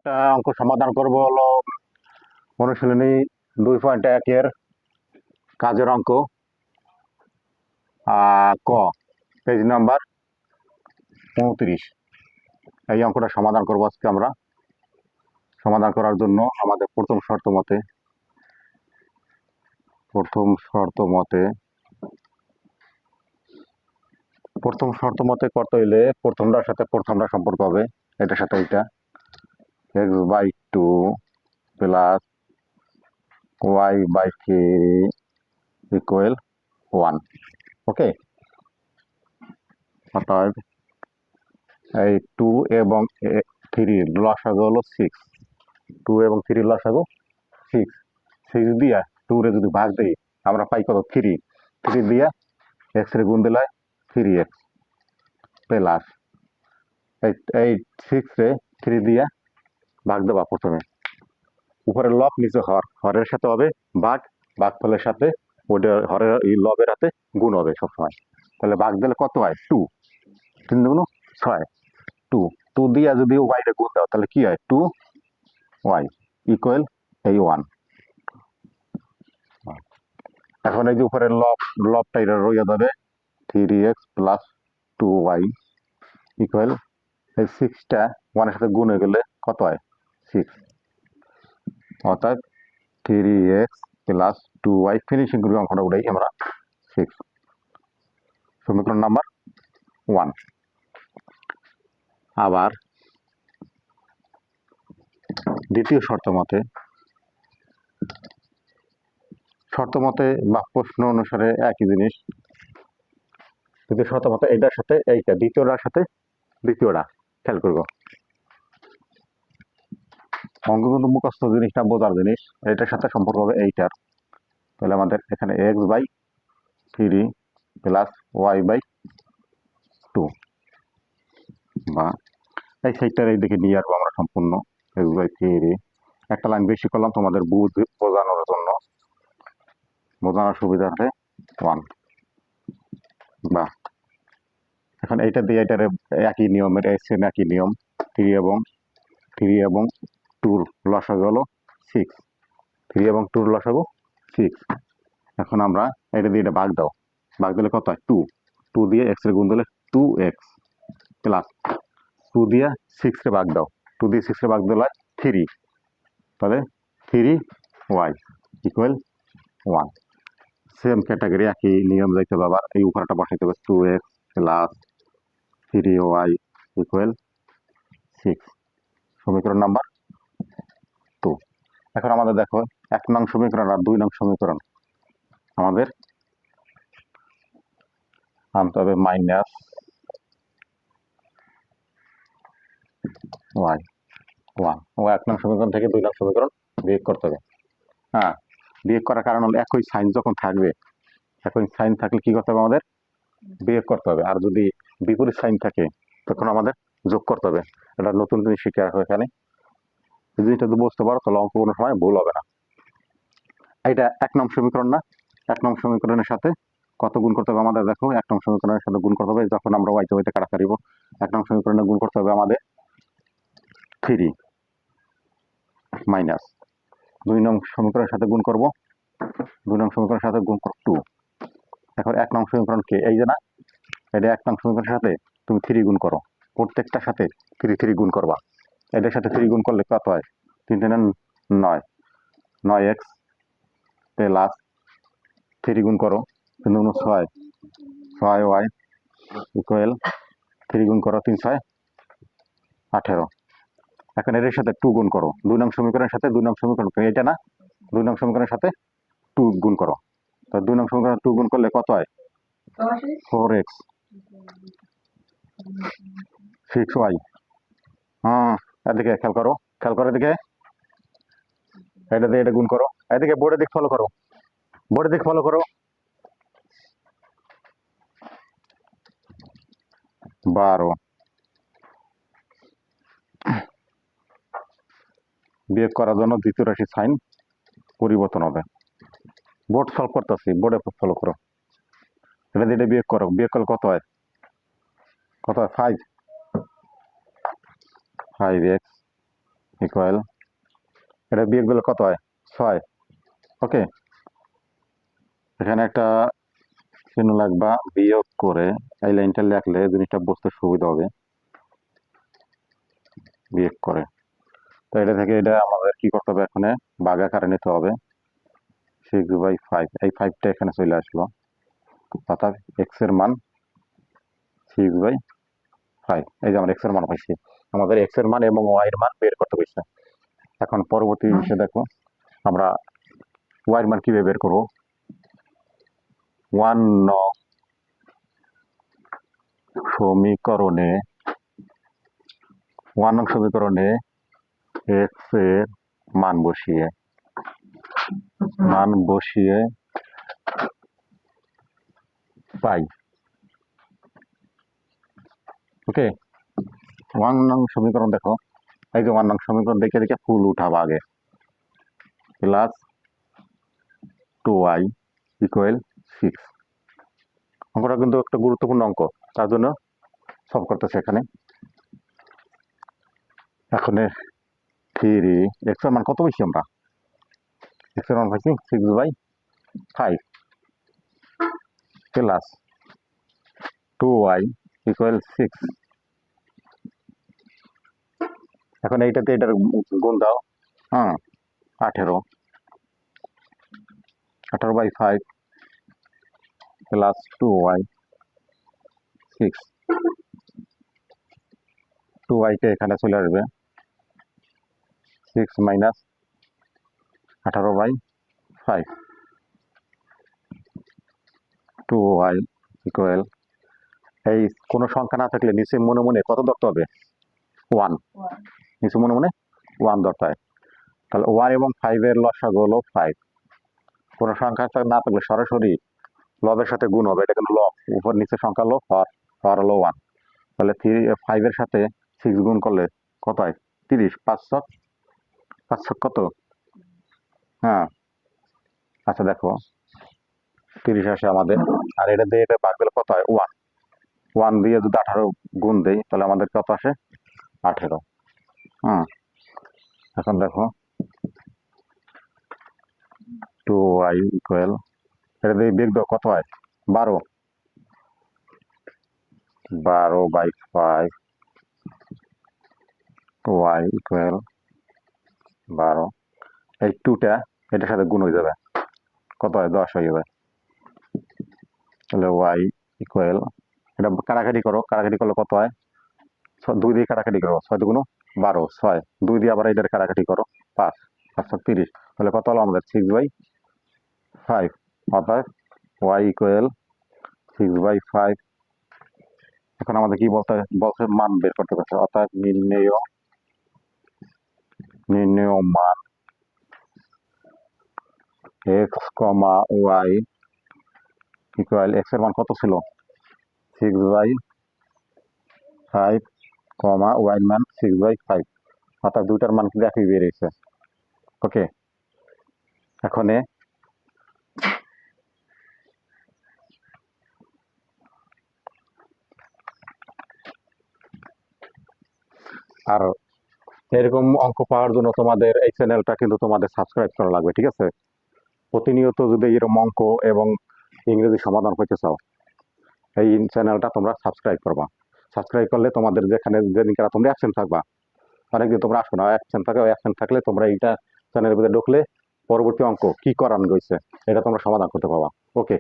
একটা অঙ্ক সমাধান করব হলো অনুশীলনী 2.1 এর কাজের অঙ্ক ক পেজ নাম্বার 29। এই অঙ্কটা সমাধান করব আজকে আমরা। সমাধান করার জন্য আমাদের প্রথম শর্ত মতে করতে হইলে প্রথমটার সাথে প্রথমটা সম্পর্ক হবে, এটার সাথে এটা x/2 প্লাস y/3 ইকুয়াল 1। ওকে, অর্থাৎ এই 2 এবং 3 লসাগু হলো 6। 2 এবং 3 লসাগু 6। 6 দিয়া 2 রে যদি ভাগ দেই আমরা পাই কত? 3। 3 দিয়া x রে গুণ দিলে 3x প্লাস এই 6 রে 3 দিয়া ভাগ দেবা। প্রথমে উপরে লব নিচে হরের সাথে হবে ভাগ, ভাগফলের সাথে ওটা হরের লবের হাতে গুণ হবে সবসময়। তাহলে ভাগ দিলে কত হয়? 2। 3 দুগুণ 6। 2 দিয়া যদি y রে গুণ দাও তাহলে কি হয়? 2y ইকুয়াল এই 1। এখন এই যে উপরের লবটা এটা রইয়া যাবে 3x প্লাস 2y ইকুয়াল এই 6টা 1 এর সাথে গুণ হয়ে গেলে কত হয়? 6। অর্থাৎ 3x প্লাস 2y ফিনিশিং করে অঙ্কটা উঠাই আমরা 6। সমীকরণ নাম্বার 1। আবার দ্বিতীয় শর্ত মতে বা প্রশ্ন অনুসারে একই জিনিস। দ্বিতীয় শর্ত মতে এইটার সাথে এইটা, দ্বিতীয়টার সাথে দ্বিতীয়টা খেয়াল করবো। অঙ্ক কিন্তু মুখস্থ জিনিসটা বোঝার জিনিস। এটার সাথে সম্পর্ক হবে এইটার। তাহলে আমাদের এখানে x/3 প্লাস y/2 বা এই সাইডটার এই দিকে নিয়ে আসবো আমরা সম্পূর্ণ। x/3 একটা লাইন বেশি করলাম তোমাদের বোঝানোর জন্য, বোঝানোর সুবিধার্থে 1 বা এখন এইটা দিয়ে এটার একই নিয়মের সেম একই নিয়ম। 3 এবং 2 লসাগু হলো 6। 3 এবং 2 লসাগু 6। এখন আমরা এটা দিয়ে এটা ভাগ দাও, ভাগ দিলে কত হয়? 2 দিয়ে x রে গুণ দিলে 2x প্লাস 2 দিয়ে 6 রে ভাগ দাও, 2 দিয়ে 6 রে ভাগ দিলে 3। তাহলে 3y ইকুয়াল 1। সেম ক্যাটাগরি একই নিয়ম দেখতে হবে। আবার এই উপরটা বসাইতে হবে 2x প্লাস 3y ইকুয়াল 6। সমীকরণ নাম্বার 2। এখন আমাদের দেখো 1 নং সমীকরণ আর 2 নং সমীকরণ আমাদের আনতে হবে মাইনাস y 1 ও 1 নং সমীকরণ থেকে 2 নং সমীকরণ বিয়োগ করতে হবে। হ্যাঁ, বিয়োগ করার কারণ হলো একই সাইন যখন থাকবে, একই সাইন থাকলে কি করতে হবে? আমাদের বিয়োগ করতে হবে। আর যদি বিপরীত সাইন থাকে তখন আমাদের যোগ করতে হবে। এটা নতুন জিনিস শিখে রাখো এখানে। এই জিনিসটা যদি বুঝতে পারো তাহলে অঙ্ক কোনো সময় ভুল হবে না। এটা 1 নং সমীকরণ না? 1 নং সমীকরণের সাথে কত গুণ করতে হবে আমাদের? দেখো 1 নং সমীকরণের সাথে গুণ করতে হবে যখন আমরা ওয়াইতে কাটাকাটিব। 1 নং সমীকরণে গুণ করতে হবে আমাদের 3 মাইনাস 2 নং সমীকরণের সাথে গুণ করব 2 নং সমীকরণের সাথে গুণ করব 2। এখন 1 নং সমীকরণ কে? এই যে না, এটা 1 নং সমীকরণের সাথে তুমি 3 গুণ করো, প্রত্যেকটার সাথে 3 গুণ করবা। এটার সাথে 3 গুণ করলে কত হয়? 3 3 9, 9x প্লাস 3 গুণ করো 3 গুণ 6, 6y ইকুয়াল 3 গুণ করো 3 6 18। এখন এর সাথে 2 গুণ করো 2 নং সমীকরণের সাথে 2 নং সমীকরণ, এটা না, 2 নং সমীকরণের সাথে 2 গুণ করো। তো 2 নং সমীকরণ 2 গুণ করলে কত হয়? 4x 6y। হ্যাঁ, এদিকে খেয়াল করো এদিকে, এটা দিয়ে এটা গুণ করো। এদিকে বোর্ডের দিক ফলো করো, 12 বিয়োগ করার জন্য দ্বিতীয় রাশি সাইন পরিবর্তন হবে। বোর্ড সলভ করতেছি, বোর্ডে ফলো করো। এটা দিয়ে বিয়োগ করো, বিয়োগ করলে কত হয়? 5x ইকুয়াল, এটা বিয়োগ করলে কত হয়? 6। ওকে, এখানে একটা চিহ্ন লাগবা, বিয়োগ করে এই লাইনটা লিখলে জিনিসটা বুঝতে সুবিধা হবে। বিয়োগ করে, তো এটা থেকে এটা আমাদের কি করতে হবে, এখানে ভাগাকারে নিতে হবে। 6/5, এই 5টা এখানে চলে আসলো, অর্থাৎ এক্স এর মান 6/5। এই যে আমরা এক্স এর মান পাইছি, আমাদের এক্স এর মান এবং ওয়াই এর মান বের করতে হয়েছে। এখন পরবর্তী বিষয়ে দেখো, আমরা ওয়াই এর মান কিভাবে বের করবো। 1 নং সমীকরণে 1 নং সমীকরণে এক্স এর মান বসিয়ে পাই। ওকে, 1 নং সমীকরণ দেখো, এই যে 1 নং সমীকরণ দেখে দেখে ফুল উঠাবো আগে। Plus 2y equal 6। অঙ্কটা কিন্তু একটা গুরুত্বপূর্ণ অঙ্ক, তার জন্য সলভ করতেছে এখানে। এখন 3 এক্স এর মান কত পাইছি আমরা? এক্স এর মান পাইছি 6/5 প্লাস 2y ইকুয়াল 6। এখন এইটাতে এটার গুণ দাও, হ্যাঁ, 18/5 প্লাস 2y 6। 2y কে এখানে চলে আসবে, 6 মাইনাস 18/5, 2y ইকুয়াল, এই কোনো সংখ্যা না থাকলে নিচে মনে মনে কত ধরতে হবে? 1। নিচে মনে মনে 1 ধরতে হয়। তাহলে 1 এবং 5 এর লসাগু হলো 5। কোনো সংখ্যা না থাকলে সরাসরি লবের সাথে গুণ হবে, এটা কিন্তু লব, উপর নিচে সংখ্যা হলো হর, হর হলো 1। তাহলে 5 এর সাথে 6 গুণ করলে কত হয়? 30। 5 ছক কত? হ্যাঁ, আচ্ছা দেখো 30 আসে আমাদের, আর এটা দিয়ে এটা ভাগ দিলে কত হয়? 1। 1 দিয়ে যদি 18 গুণ দেই তাহলে আমাদের কত আসে? 18। হ্যাঁ, এখন দেখো 2y ইকুয়াল, এটা দিয়ে বিয়োগ দাও, কত হয়? 12। 12/5 y ইকুয়াল 12। এই 2টা এটার সাথে গুণ হয়ে যাবে, কত হয়? 10 হয়ে যাবে। তাহলে y ইকুয়াল, এটা কাটাকাটি করো, কাটাকাটি করলে কত হয়? 2 দিয়ে কাটাকাটি করো, 6 দুগুণ 12, 6, 2 দিয়ে আবার এটার কাটাকাটি করো, 5, 5 30। তাহলে কত হলো আমাদের? 6/5। অর্থাৎ y ইকুয়াল 6/5। এখন আমাদের কি বলছে মান বের করতে পারছে, অর্থাৎ নির্ণেয় মান x, y ইকুয়াল, x এর মান কত ছিল? 6/5, y এর মান 6/5, অর্থাৎ দুইটার মান কিন্তু একই বেরিয়েছে। ওকে, এখন আর এরকম অঙ্ক পাওয়ার জন্য তোমাদের এই চ্যানেলটা কিন্তু তোমাদের সাবস্ক্রাইব করা লাগবে, ঠিক আছে? প্রতিনিয়ত যদি এরকম অঙ্ক এবং ইংরেজি সমাধান করতে চাও, এই চ্যানেলটা তোমরা সাবস্ক্রাইব করবা। সাবস্ক্রাইব করলে তোমাদের যেখানে যেদিনকে তোমরা অ্যাবসেন্ট থাকবা, অনেকদিন তোমরা আসো না, অ্যাবসেন্ট থাকলে তোমরা এইটা চ্যানেলের ভিতরে ঢুকলে পরবর্তী অঙ্ক কি করানো রয়েছে এটা তোমরা সমাধান করতে পারবা। ওকে।